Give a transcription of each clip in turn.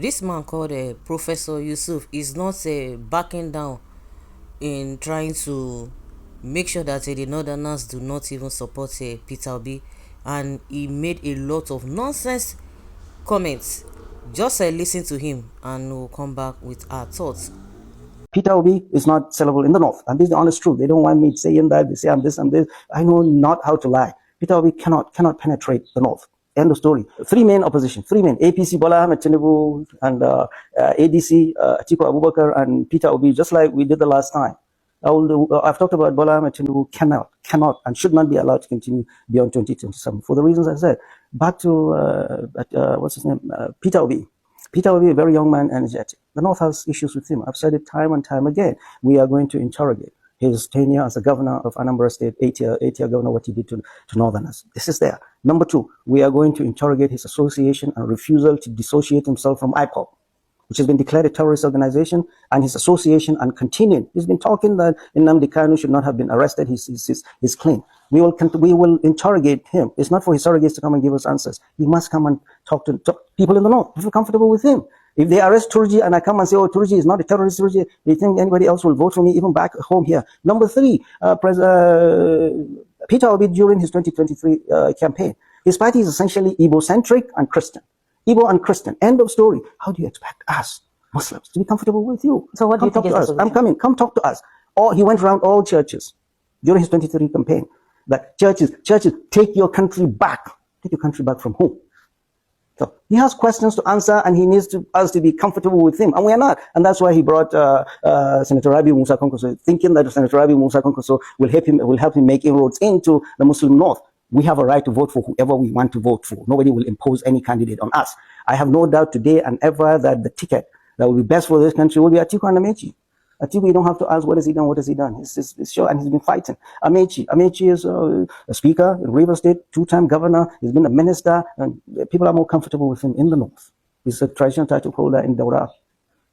this man called Professor Yusuf is not backing down in trying to make sure that the Northerners do not even support Peter Obi, and he made a lot of nonsense comments. Just listen to him and we'll come back with our thoughts. Peter Obi is not sellable in the North. And this is the honest truth. They don't want me saying that. They say I'm this and this. I know not how to lie. Peter Obi cannot penetrate the North. End of story. Three main opposition. Three main. APC, Bola Ahmed Tinubu, and ADC, Atiku Abubakar, and Peter Obi, just like we did the last time. I've talked about Bola Ahmed Tinubu cannot, and should not be allowed to continue beyond 2027 for the reasons I said. Back to what's his name, Peter Obi. Peter will be a very young man, energetic. The North has issues with him. I've said it time and time again. We are going to interrogate his tenure as a governor of Anambra State, eight-year governor, what he did to Northerners. This is there. Number two, we are going to interrogate his association and refusal to dissociate himself from IPOB, which has been declared a terrorist organization, and his association and continuing. He's been talking that Nnamdi Kanu should not have been arrested. He's clean. We will interrogate him. It's not for his surrogates to come and give us answers. He must come and talk to people in the North. Feel comfortable with him. If they arrest Turji and I come and say, oh, Turji is not a terrorist, Turji, they think anybody else will vote for me, even back home here. Number three, Peter Obi during his 2023 campaign. His party is essentially Igbo-centric and Christian. Igbo and Christian. End of story. How do you expect us, Muslims, to be comfortable with you? So what do you think is the solution? I'm coming. Come talk to us. Or he went around all churches during his 2023 campaign. That churches, take your country back. Take your country back from who? So he has questions to answer, and he needs us to be comfortable with him, and we are not. And that's why he brought Senator Rabi Musa Konkoso, thinking that Senator Rabi Musa Konkoso will help him make inroads into the Muslim North. We have a right to vote for whoever we want to vote for. Nobody will impose any candidate on us. I have no doubt today and ever that the ticket that will be best for this country will be Atiku and Amechi. Atiku, you don't have to ask what has he done, what has he done. It's sure, and he's been fighting. Amechi is a speaker in River State, two-time governor. He's been a minister, and people are more comfortable with him in the North. He's a traditional title holder in Daura.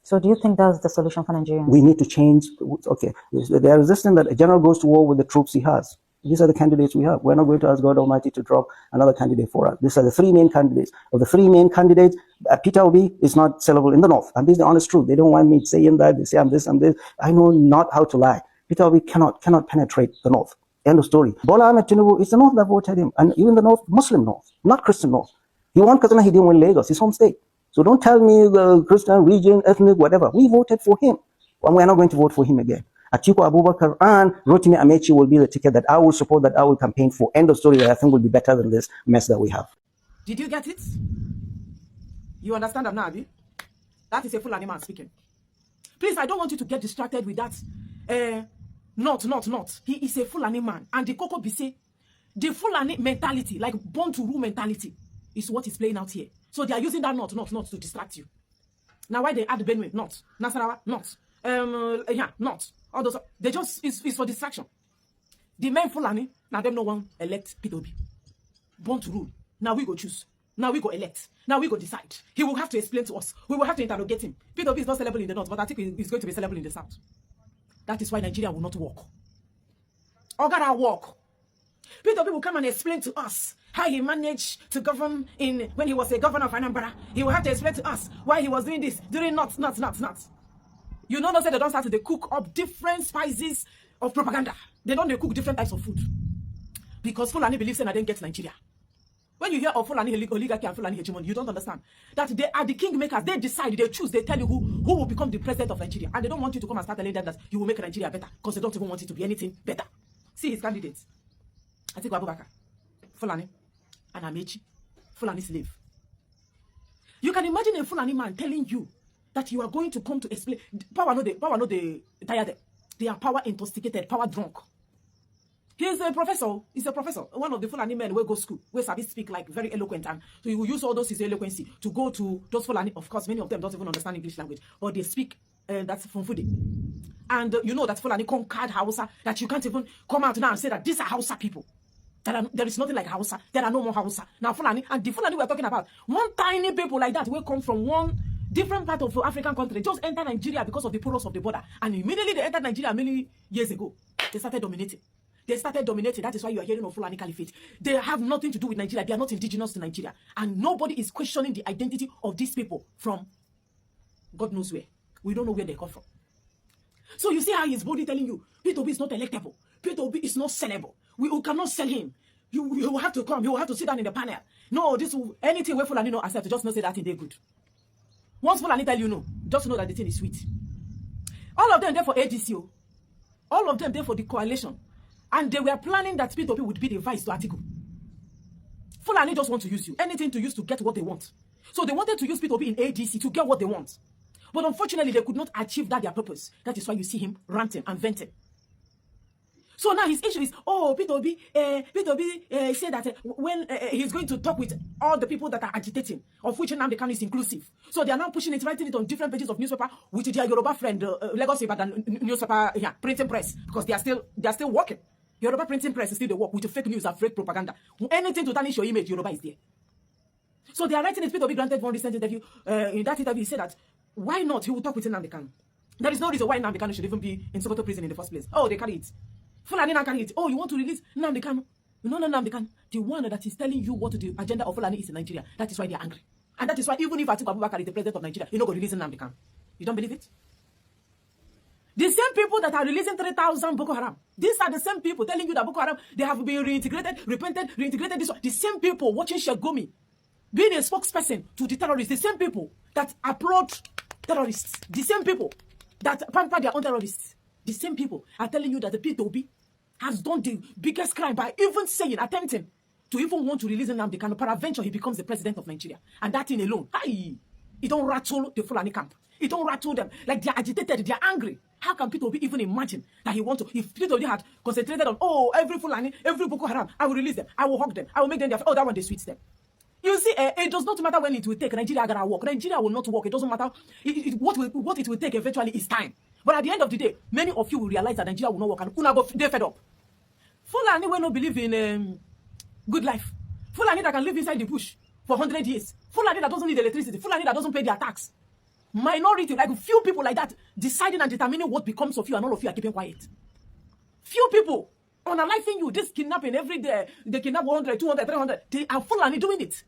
So do you think that's the solution for Nigerians? We need to change. Okay, they are resisting that a general goes to war with the troops he has. These are the candidates we have. We're not going to ask God Almighty to drop another candidate for us. These are the three main candidates. Of the three main candidates, Peter Obi is not sellable in the North. And this is the honest truth. They don't want me saying that. They say I'm this, I'm this. I know not how to lie. Peter Obi cannot penetrate the North. End of story. Bola Ahmed Tinubu, it's the North that voted him. And even the North, Muslim North, not Christian North. He won Katana, he didn't win Lagos, his home state. So don't tell me the Christian, region, ethnic, whatever. We voted for him. And we're not going to vote for him again. Atiku Abubakar and Rotimi Amechi will be the ticket that I will support, that I will campaign for. End of story, that I think will be better than this mess that we have. Did you get it? You understand that now, Abi? That is a Fulani man speaking. Please, I don't want you to get distracted with that. Not. He is a Fulani man. And the Koko Bise, the Fulani mentality, like born to rule mentality, is what is playing out here. So they are using that not to distract you. Now, why they add Benue? Not. Nasarawa? Not. Not. All those, they just, it's for distraction. The men Fulani, now them no one elect Peter Obi. Born to rule. Now we go choose. Now we go elect. Now we go decide. He will have to explain to us. We will have to interrogate him. Peter Obi is not sellable in the North, but I think he's going to be sellable in the South. That is why Nigeria will not work. Ogara work. Peter Obi will come and explain to us how he managed to govern when he was a governor of Anambra. He will have to explain to us why he was doing this, doing not. You know, they don't start to cook up different spices of propaganda. They cook different types of food. Because Fulani believes that they didn't get Nigeria. When you hear of Fulani oligarchy and Fulani hegemony, you don't understand that they are the kingmakers. They decide, they choose, they tell you who will become the president of Nigeria. And they don't want you to come and start telling them that you will make Nigeria better, because they don't even want it to be anything better. See his candidates. Atiku Abubakar, Fulani, and Amechi, Fulani slave. You can imagine a Fulani man telling you that you are going to come to explain. Power no they tired. They are power intoxicated, power drunk. He's a professor. He's a professor. One of the Fulani men will go school, where Sabi speak like very eloquent, and so he will use all those his eloquency to go to those Fulani. Of course, many of them don't even understand English language, but they speak. That's from Fude. And you know that Fulani conquered Hausa, that you can't even come out now and say that these are Hausa people. There is nothing like Hausa. There are no more Hausa. Now Fulani, and the Fulani we're talking about, one tiny people like that will come from one different part of the African country, just enter Nigeria because of the porous of the border. And immediately they entered Nigeria many years ago. They started dominating. That is why you are hearing of Fulani Caliphate. They have nothing to do with Nigeria. They are not indigenous to Nigeria. And nobody is questioning the identity of these people from God knows where. We don't know where they come from. So you see how he's boldly telling you, P2B is not electable. P2B is not sellable. We cannot sell him. You will have to come. You will have to sit down in the panel. No, anything where Fulani no accept, just not say that thing they good. Once Fulani tell you no, just know that the thing is sweet. All of them there for ADCO. All of them there for the coalition. And they were planning that P2B would be the vice to Atiku. Fulani just want to use you. Anything to use to get what they want. So they wanted to use P2B in ADC to get what they want. But unfortunately, they could not achieve their purpose. That is why you see him ranting and venting. So now his issue is, P2B said that when he's going to talk with all the people that are agitating, of which Nnamdi Kanu is inclusive. So they are now pushing it, writing it on different pages of newspaper with their Yoruba friend, Lagos Ibadan newspaper, printing press, because they are still working. Yoruba printing press is still the work with the fake news and fake propaganda. Anything to tarnish your image, Yoruba is there. So they are writing it. P2B granted one recent interview. In that interview, he said that why not he will talk with Nnamdi Kanu. There is no reason why Nnamdi Kanu should even be in Sokoto prison in the first place. Oh, they carry it. Fulani now carry it. Oh, you want to release Nnamdi Kanu? No, Nnamdi Kanu. The one that is telling you what the agenda of Fulani is in Nigeria. That is why they are angry. And that is why even if Atiku Abubakar is the president of Nigeria, you're not going to release Nnamdi Kanu. You don't believe it? The same people that are releasing 3,000 Boko Haram. These are the same people telling you that Boko Haram, they have been reintegrated, repented, reintegrated. This one. The same people watching Gumi being a spokesperson to the terrorists. The same people that applaud terrorists. The same people that pamper their own terrorists. The same people are telling you that the P2B has done the biggest crime by even attempting to even want to release Nnamdi Kanu. Peradventure, he becomes the president of Nigeria. And that thing alone, it don't rattle the Fulani camp. It don't rattle them. Like they're agitated, they're angry. How can P2B even imagine that he want to? If P2B had concentrated on, every Fulani, every Boko Haram, I will release them. I will hug them. I will make them their, that one, they sweets them. You see, it does not matter when it will take. Nigeria gonna work. Nigeria will not work. It doesn't matter. What it will take eventually is time. But at the end of the day, many of you will realize that Nigeria will not work and they're fed up. Fulani will not believe in good life. Fulani that can live inside the bush for 100 years. Fulani that doesn't need electricity. Fulani that doesn't pay their tax. Minority, like few people like that, deciding and determining what becomes of you, and all of you are keeping quiet. Few people unaliving you, this kidnapping every day. They kidnap 100, 200, 300. They are Fulani doing it.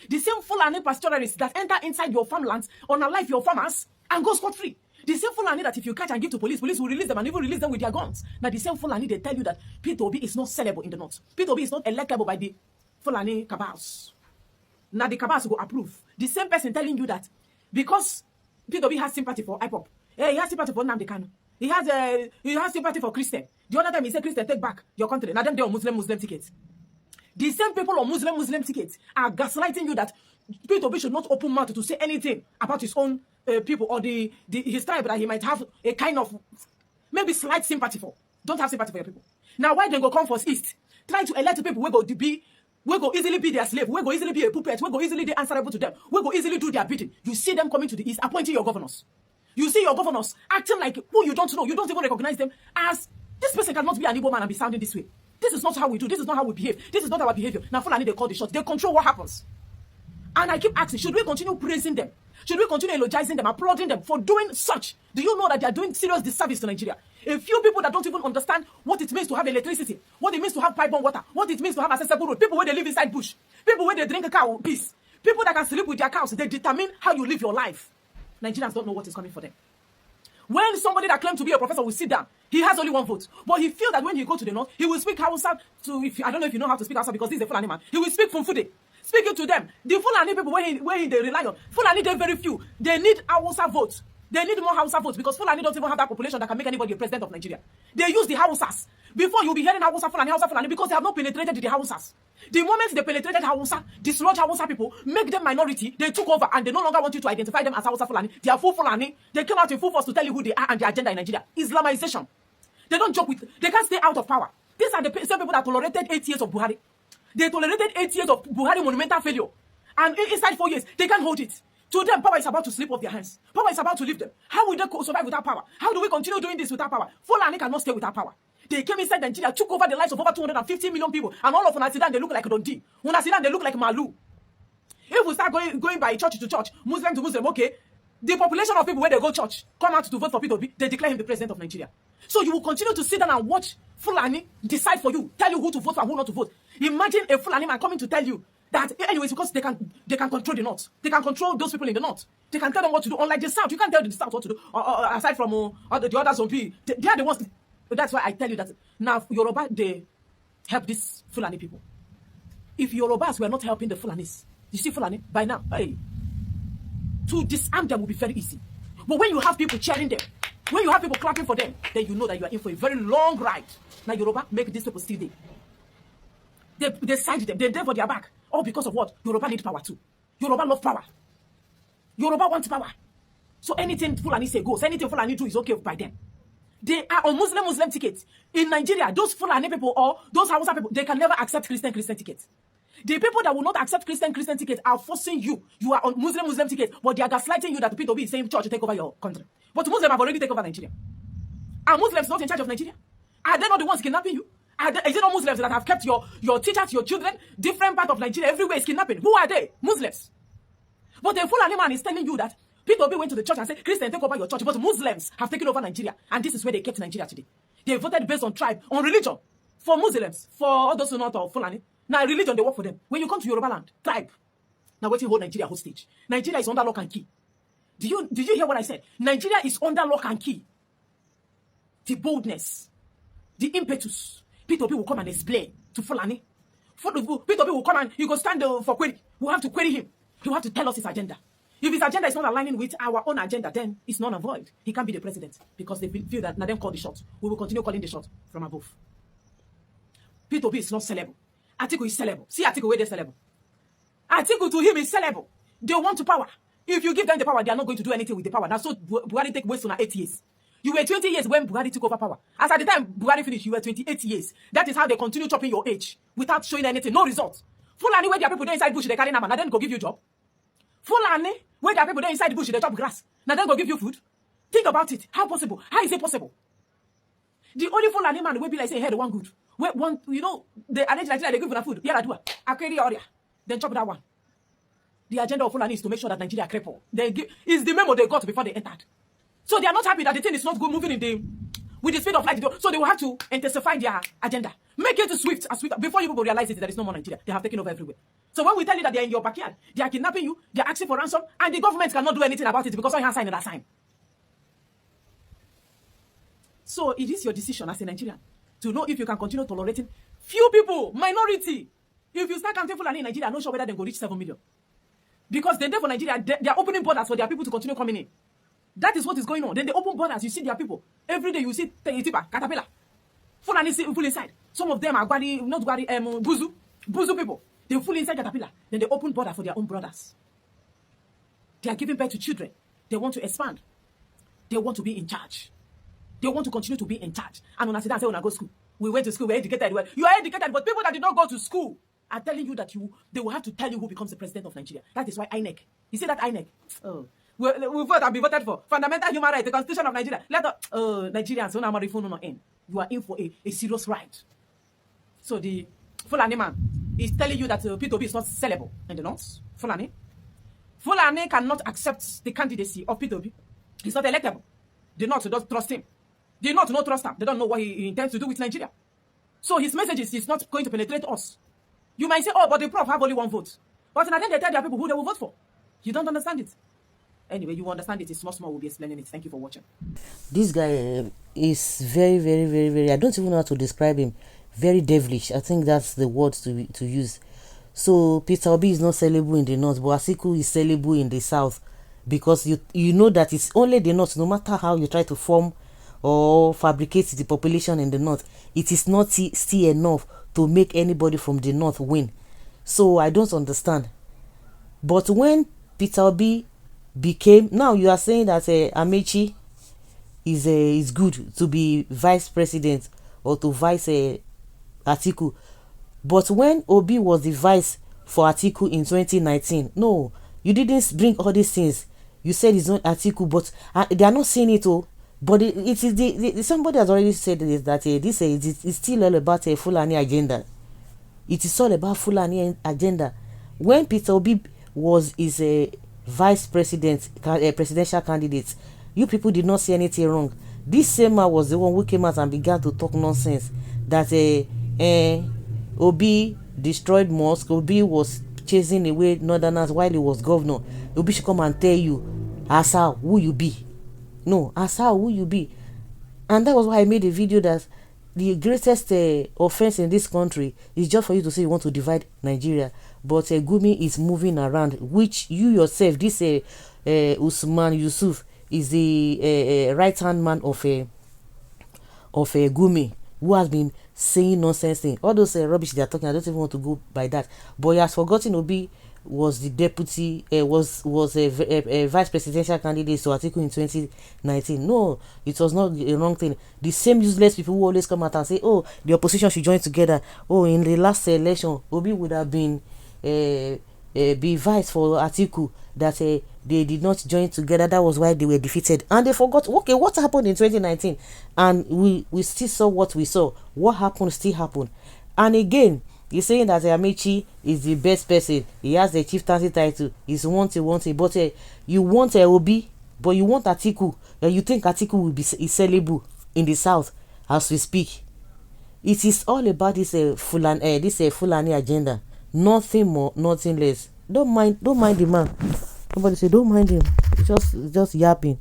The same Fulani pastoralists that enter inside your farmlands, unalive your farmers, and go scot-free. The same Fulani that if you catch and give to police will release them and even release them with their guns. Now the same Fulani, they tell you that P2B is not sellable in the north. P2B is not electable by the Fulani cabals. Now the cabals will approve. The same person telling you that because P2B has sympathy for IPOP. He has sympathy for Nnamdi Kanu. He has sympathy for Christian. The other time he said, Christian, take back your country. Now them they are Muslim tickets. The same people on Muslim tickets are gaslighting you that P2B should not open mouth to say anything about his own people or his tribe that he might have a kind of maybe slight sympathy for. Don't have sympathy for your people. Now why they go come for East? Try to elect people we go easily be their slave, we go easily be a puppet, we go easily be answerable to them, we go easily do their bidding. You see them coming to the East, appointing your governors. You see your governors acting like who you don't know, you don't even recognize them as this person cannot be an Igbo man and be sounding this way. This is not how we do, this is not how we behave, this is not our behavior. Now Fulani, they call the shots, they control what happens. And I keep asking, should we continue praising them? Should we continue eulogizing them, applauding them for doing such? Do you know that they are doing serious disservice to Nigeria? A few people that don't even understand what it means to have electricity, what it means to have pipe-borne water, what it means to have accessible road. People where they live inside bush, people where they drink a cow piece, people that can sleep with their cows, they determine how you live your life. Nigerians don't know what is coming for them. When somebody that claims to be a professor will sit down, he has only one vote. But he feels that when he go to the north, he will speak Hausa to, I don't know if you know how to speak Hausa because this is a Fulani man. He will speak Funfude. Speaking to them. The Fulani people, where they rely on. Fulani, they're very few. They need Hausa votes. They need more Hausa votes because Fulani don't even have that population that can make anybody a president of Nigeria. They use the Hausas. Before you'll be hearing Hausa Fulani because they have not penetrated the Hausas. The moment they penetrated Hausa, dislodge Hausa people, make them minority, they took over and they no longer want you to identify them as Hausa Fulani. They are full Fulani. They came out in full force to tell you who they are and their agenda in Nigeria. Islamization. They don't joke with, they can't stay out of power. These are the same people that tolerated 8 years of Buhari. They tolerated 8 years of Buhari monumental failure. And inside 4 years, they can't hold it. To them, power is about to slip off their hands. Power is about to leave them. How will they survive without power? How do we continue doing this without power? Fulani cannot stay without power. They came inside Nigeria, took over the lives of over 250 million people. And all of Unasidan, they look like Dondi. Unasidan, they look like Malu. If we start going by church to church, Muslim to Muslim, okay, the population of people where they go church, come out to vote for P2B, they declare him the president of Nigeria. So you will continue to sit down and watch Fulani decide for you, tell you who to vote for and who not to vote. Imagine a Fulani man coming to tell you That anyways, because they can control the north. They can control those people in the north. They can tell them what to do. Unlike the south, you can't tell the south what to do. Aside from the other zone, they are the ones. That's why I tell you that now Yoruba, they help these Fulani people. If Yorubas were not helping the Fulanis, you see Fulani by now, hey, to disarm them will be very easy. But when you have people cheering them, when you have people clapping for them, then you know that you are in for a very long ride. Now Yoruba make these people still there. They side them, they're there for their back. All because of what? Yoruba need power too. Yoruba love power. Yoruba wants power. So anything Fulani say goes, anything Fulani do is okay by them. They are on Muslim tickets. In Nigeria, those Fulani people or those Hausa people, they can never accept Christian tickets. The people that will not accept Christian tickets are forcing you. You are on Muslim tickets, but they are gaslighting you that the P2B is saying church to take over your country. But Muslims have already taken over Nigeria. Are Muslims not in charge of Nigeria? Are they not the ones kidnapping you? Is it not Muslims that have kept your teachers, your children, different part of Nigeria, everywhere is kidnapping? Who are they? Muslims. But the Fulani man is telling you that P2B went to the church and said, Christian, take over your church. But Muslims have taken over Nigeria. And this is where they kept Nigeria today. They voted based on tribe, on religion. For Muslims, for all those who are not Fulani. Now, religion, they work for them. When you come to Yoruba land, tribe. Now, wait till hold Nigeria hostage. Nigeria is under lock and key. Did you hear what I said? Nigeria is under lock and key. The boldness, the impetus. P2P will come and explain to Fulani. P2P will come and he will stand for query. We'll have to query him. He will have to tell us his agenda. If his agenda is not aligning with our own agenda, then it's null and void. He can't be the president because they feel that now them call the shots. We will continue calling the shots from above. P2P is not sellable. Atiku is sellable. See Atiku where they're sellable. Atiku to him is sellable. They want to power. If you give them the power, they are not going to do anything with the power. That's so Buhari take waste on 8 years. You were 20 years when Buhari took over power. As at the time Buhari finished, you were 28 years. That is how they continue chopping your age without showing anything. No results. Fulani, where their people there inside bush, they carry nama. Now then go give you a job. Fulani, where their people there inside the bush, they chop grass. Now then go give you food. Think about it. How possible? How is it possible? The only Fulani man will be like saying, hey, the one good. One, you know, they arrange Nigeria, they give them food. Yeah, I do. I carry area. Then chop that one. The agenda of Fulani is to make sure that Nigeria cripple. It's the memo they got before they entered. So they are not happy that the thing is not good moving with the speed of light. So they will have to intensify their agenda. Make it swift as swift. Before you people realize it, there is no more Nigeria. They have taken over everywhere. So when we tell you that they are in your backyard, they are kidnapping you, they are asking for ransom, and the government cannot do anything about it because all you have signed that sign. So it is your decision as a Nigerian to know if you can continue tolerating few people, minority. If you start counting Fulani in Nigeria, I'm not sure whether they go reach 7 million. Because then for Nigeria, they are opening borders for their people to continue coming in. That is what is going on. Then they open borders, you see their people. Every day you see Tipa, Caterpillar. Fulani full inside. Some of them are Buzu people. They full inside Caterpillar. Then they open border for their own brothers. They are giving birth to children. They want to expand. They want to be in charge. They want to continue to be in charge. And when I say that, I say when I go to school, we went to school, we're educated. You are educated, but people that did not go to school are telling you that they will have to tell you who becomes the president of Nigeria. That is why INEC. You see that INEC? Oh. We vote and be voted for. Fundamental human rights, the constitution of Nigeria. Nigerians, you are in for a serious right. So the Fulani man is telling you that P2B is not sellable in the north. Fulani cannot accept the candidacy of P2B. He's not electable. The north don't trust him. The north don't trust him. They don't know what he intends to do with Nigeria. So his messages is not going to penetrate us. You might say, oh, but the prof have only one vote. But then they tell their people who they will vote for. You don't understand it. Anyway, you understand it. It's small. We'll be explaining it. Thank you for watching. This guy is very, very, very, very, I don't even know how to describe him. Very devilish. I think that's the word to use. So Peter Obi is not sellable in the north, but Atiku is sellable in the south. Because you know that it's only the north, no matter how you try to form or fabricate the population in the north, it is not still enough to make anybody from the north win. So I don't understand. But when Peter Obi became, now you are saying that Amechi is good to be vice president or to vice Atiku. But when Obi was the vice for Atiku in 2019, no, you didn't bring all these things. You said it's not Atiku, but they are not saying it all. But it is somebody has already said this, that this is still all about a Fulani agenda. It is all about Fulani agenda. When Peter Obi is a vice president, presidential candidate, you people did not see anything wrong. This same man was the one who came out and began to talk nonsense that Obi destroyed mosque. Obi was chasing away northerners while he was governor, Obi should come and tell you, Asa, who you be. No, Asa, who you be. And that was why I made a video that the greatest offense in this country is just for you to say you want to divide Nigeria. But Gumi is moving around, which you yourself, this Usman Yusuf, is the right-hand man of Gumi, who has been saying nonsense thing. All those rubbish they are talking, I don't even want to go by that. But he has forgotten Obi was the deputy, was a vice presidential candidate to Atiku in 2019. No, it was not a wrong thing. The same useless people who always come out and say, oh, the opposition should join together. Oh, in the last election, Obi would have been be vice for Atiku, that they did not join together. That was why they were defeated. And they forgot, okay, what happened in 2019? And we still saw what we saw. What happened still happened. And again, he's saying that Amechi is the best person. He has the chieftaincy title. He's wanted. But you want Obi, but you want Atiku. You think Atiku will be sellable in the south as we speak. It is all about this Fulani agenda. Nothing more, nothing less. Don't mind the man. Somebody say don't mind him. Just yapping.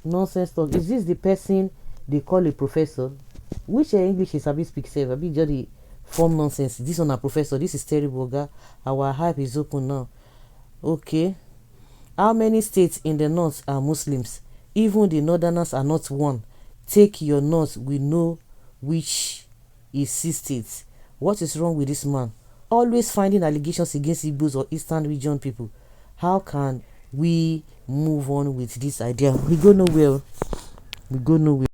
Nonsense talk. Is this the person they call a professor? Which English is a bit speak safe? A bit just the form nonsense. This one a professor. This is terrible, guy. Our hype is open now. Okay. How many states in the north are Muslims? Even the northerners are not one. Take your north. We know which is 6 states. What is wrong with this man? Always finding allegations against Igbos or Eastern region people. How can we move on with this idea? We go nowhere. We go nowhere.